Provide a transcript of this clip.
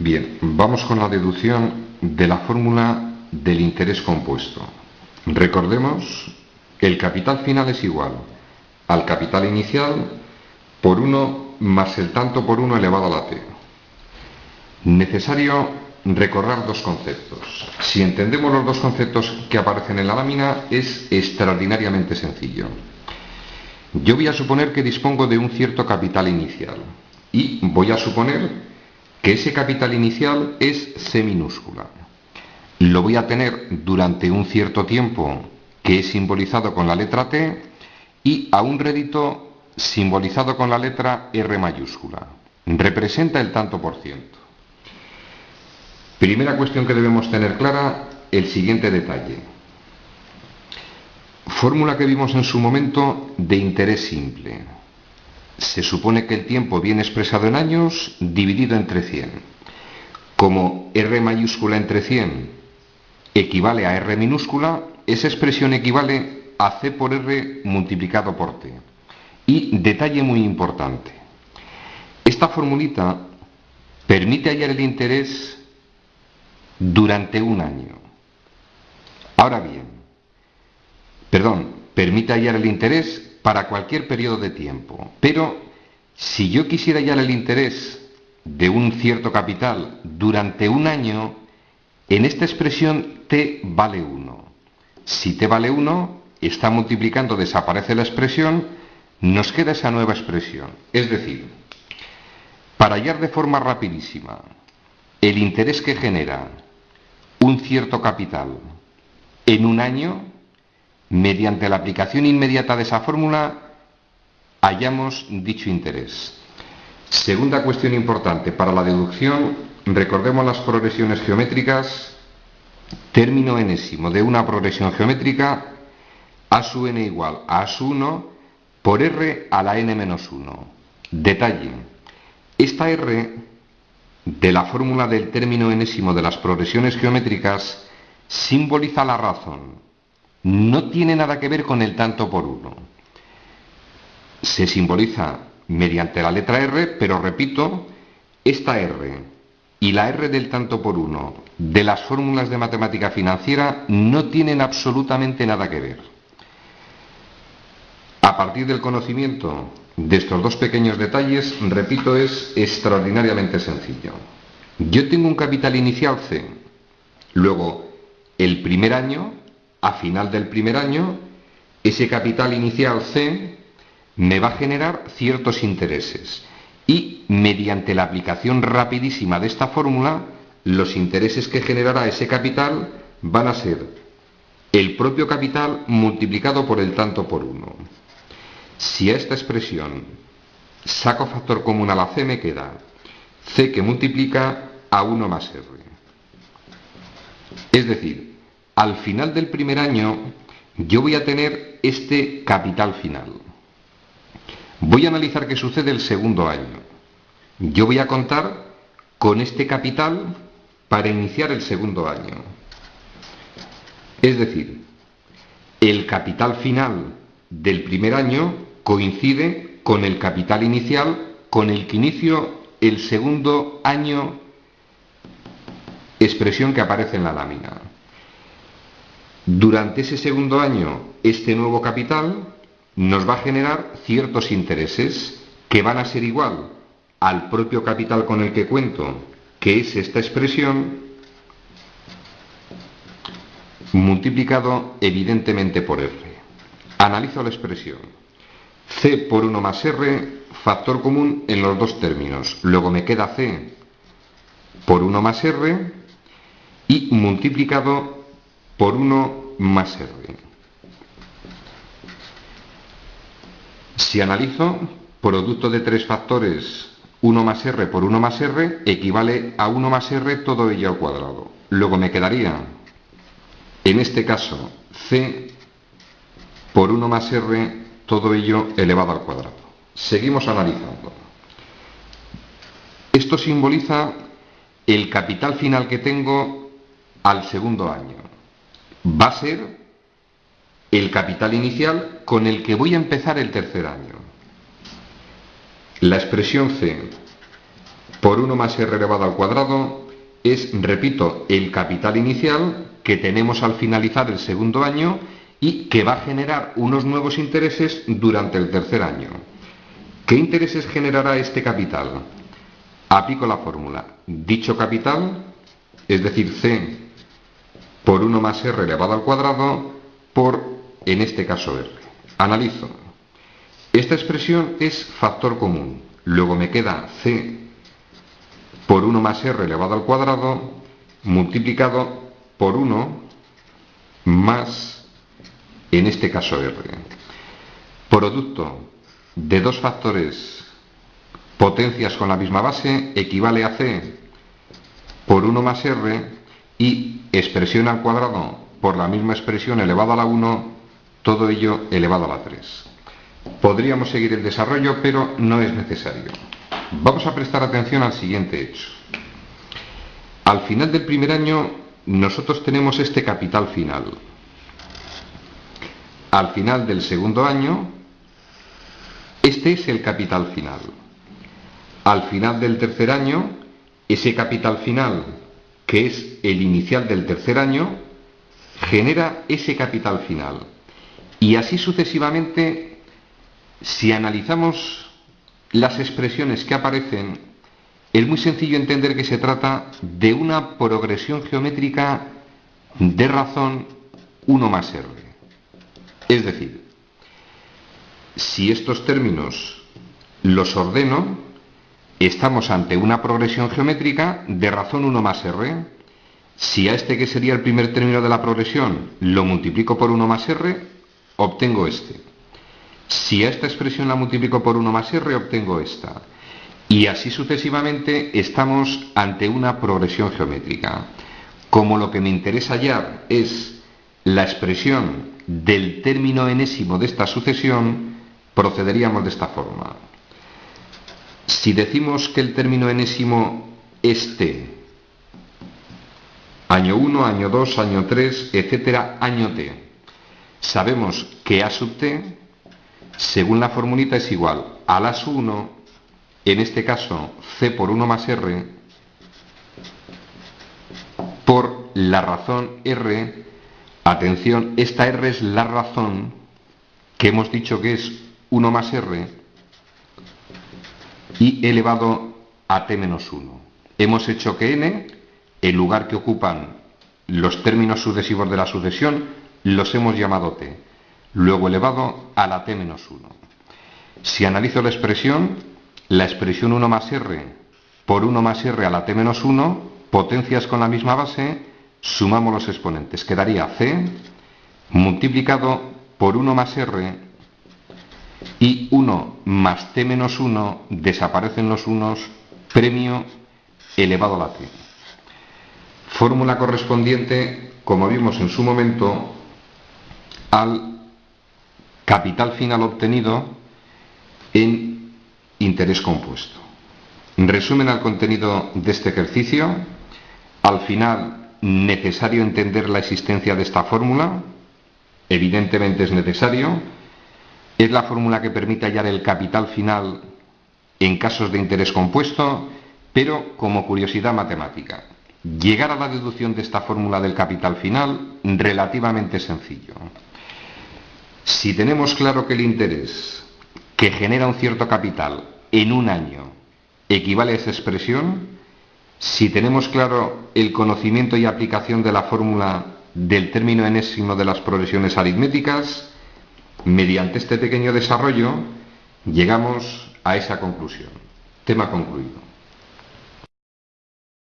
Bien, vamos con la deducción de la fórmula del interés compuesto. Recordemos que el capital final es igual al capital inicial por 1 más el tanto por 1 elevado a la t. Necesario recordar dos conceptos. Si entendemos los dos conceptos que aparecen en la lámina, es extraordinariamente sencillo. Yo voy a suponer que dispongo de un cierto capital inicial y voy a suponer que ese capital inicial es C minúscula. Lo voy a tener durante un cierto tiempo que es simbolizado con la letra T y a un rédito simbolizado con la letra R mayúscula. Representa el tanto por ciento. Primera cuestión que debemos tener clara, el siguiente detalle. Fórmula que vimos en su momento de interés simple. Se supone que el tiempo viene expresado en años dividido entre 100. Como R mayúscula entre 100 equivale a R minúscula, esa expresión equivale a C por R multiplicado por T. Y detalle muy importante. Esta formulita permite hallar el interés durante un año. Ahora bien, permite hallar el interés para cualquier periodo de tiempo. Pero si yo quisiera hallar el interés de un cierto capital durante un año, en esta expresión t vale 1. Si t vale 1, está multiplicando, desaparece la expresión, nos queda esa nueva expresión. Es decir, para hallar de forma rapidísima el interés que genera un cierto capital en un año, mediante la aplicación inmediata de esa fórmula, hallamos dicho interés. Segunda cuestión importante para la deducción, recordemos las progresiones geométricas. Término enésimo de una progresión geométrica, a sub n igual a a sub 1 por r a la n menos 1. Detalle, esta r de la fórmula del término enésimo de las progresiones geométricas simboliza la razón. No tiene nada que ver con el tanto por 1. Se simboliza mediante la letra R, pero repito, esta R y la R del tanto por 1 de las fórmulas de matemática financiera no tienen absolutamente nada que ver. A partir del conocimiento de estos dos pequeños detalles, repito, es extraordinariamente sencillo. Yo tengo un capital inicial C, luego el primer año, a final del primer año, ese capital inicial C me va a generar ciertos intereses y mediante la aplicación rapidísima de esta fórmula, los intereses que generará ese capital van a ser el propio capital multiplicado por el tanto por 1. Si a esta expresión saco factor común a la C, me queda C que multiplica a 1 más R. Es decir, al final del primer año yo voy a tener este capital final. Voy a analizar qué sucede el segundo año. Yo voy a contar con este capital para iniciar el segundo año. Es decir, el capital final del primer año coincide con el capital inicial con el que inicio el segundo año, expresión que aparece en la lámina. Durante ese segundo año, este nuevo capital nos va a generar ciertos intereses que van a ser igual al propio capital con el que cuento, que es esta expresión, multiplicado evidentemente por R. Analizo la expresión. C por 1 más R, factor común en los dos términos. Luego me queda C por 1 más R y multiplicado por 1 más R. Si analizo, producto de tres factores 1 más R por 1 más R equivale a 1 más R todo ello al cuadrado. Luego me quedaría, en este caso, C por 1 más R todo ello elevado al cuadrado. Seguimos analizando. Esto simboliza el capital final que tengo al segundo año. Va a ser el capital inicial con el que voy a empezar el tercer año. La expresión C por 1 más r elevado al cuadrado es, repito, el capital inicial que tenemos al finalizar el segundo año y que va a generar unos nuevos intereses durante el tercer año. ¿Qué intereses generará este capital? Aplico la fórmula. Dicho capital, es decir, C por 1 más r elevado al cuadrado por, en este caso, r. Analizo. Esta expresión es factor común. Luego me queda C por 1 más r elevado al cuadrado multiplicado por 1 más, en este caso, r. Producto de dos factores potencias con la misma base equivale a C por 1 más r y expresión al cuadrado por la misma expresión elevado a la 1, todo ello elevado a la 3. Podríamos seguir el desarrollo, pero no es necesario. Vamos a prestar atención al siguiente hecho. Al final del primer año, nosotros tenemos este capital final. Al final del segundo año, este es el capital final. Al final del tercer año, ese capital final, que es el inicial del tercer año, genera ese capital final. Y así sucesivamente, si analizamos las expresiones que aparecen, es muy sencillo entender que se trata de una progresión geométrica de razón 1 más r. Es decir, si estos términos los ordeno, estamos ante una progresión geométrica de razón 1 más r. Si a este, que sería el primer término de la progresión, lo multiplico por 1 más r, obtengo este. Si a esta expresión la multiplico por 1 más r, obtengo esta. Y así sucesivamente estamos ante una progresión geométrica. Como lo que me interesa hallar es la expresión del término enésimo de esta sucesión, procederíamos de esta forma. Si decimos que el término enésimo es t, año 1, año 2, año 3, etcétera, año t, sabemos que a sub t, según la formulita, es igual a la sub 1, en este caso c por 1 más r, por la razón r. Atención, esta r es la razón que hemos dicho que es 1 más r y elevado a t menos 1. Hemos hecho que n, el lugar que ocupan los términos sucesivos de la sucesión, los hemos llamado t, luego elevado a la t menos 1. Si analizo la expresión 1 más r por 1 más r a la t menos 1, potencias con la misma base, sumamos los exponentes. Quedaría c multiplicado por 1 más r y 1 más t menos 1, desaparecen los unos, premio elevado a la t. Fórmula correspondiente, como vimos en su momento, al capital final obtenido en interés compuesto. Resumen al contenido de este ejercicio. Al final, necesario entender la existencia de esta fórmula. Evidentemente es necesario. Es la fórmula que permite hallar el capital final en casos de interés compuesto, pero como curiosidad matemática. Llegar a la deducción de esta fórmula del capital final, relativamente sencillo. Si tenemos claro que el interés que genera un cierto capital en un año equivale a esa expresión, si tenemos claro el conocimiento y aplicación de la fórmula del término enésimo de las progresiones aritméticas, mediante este pequeño desarrollo llegamos a esa conclusión. Tema concluido.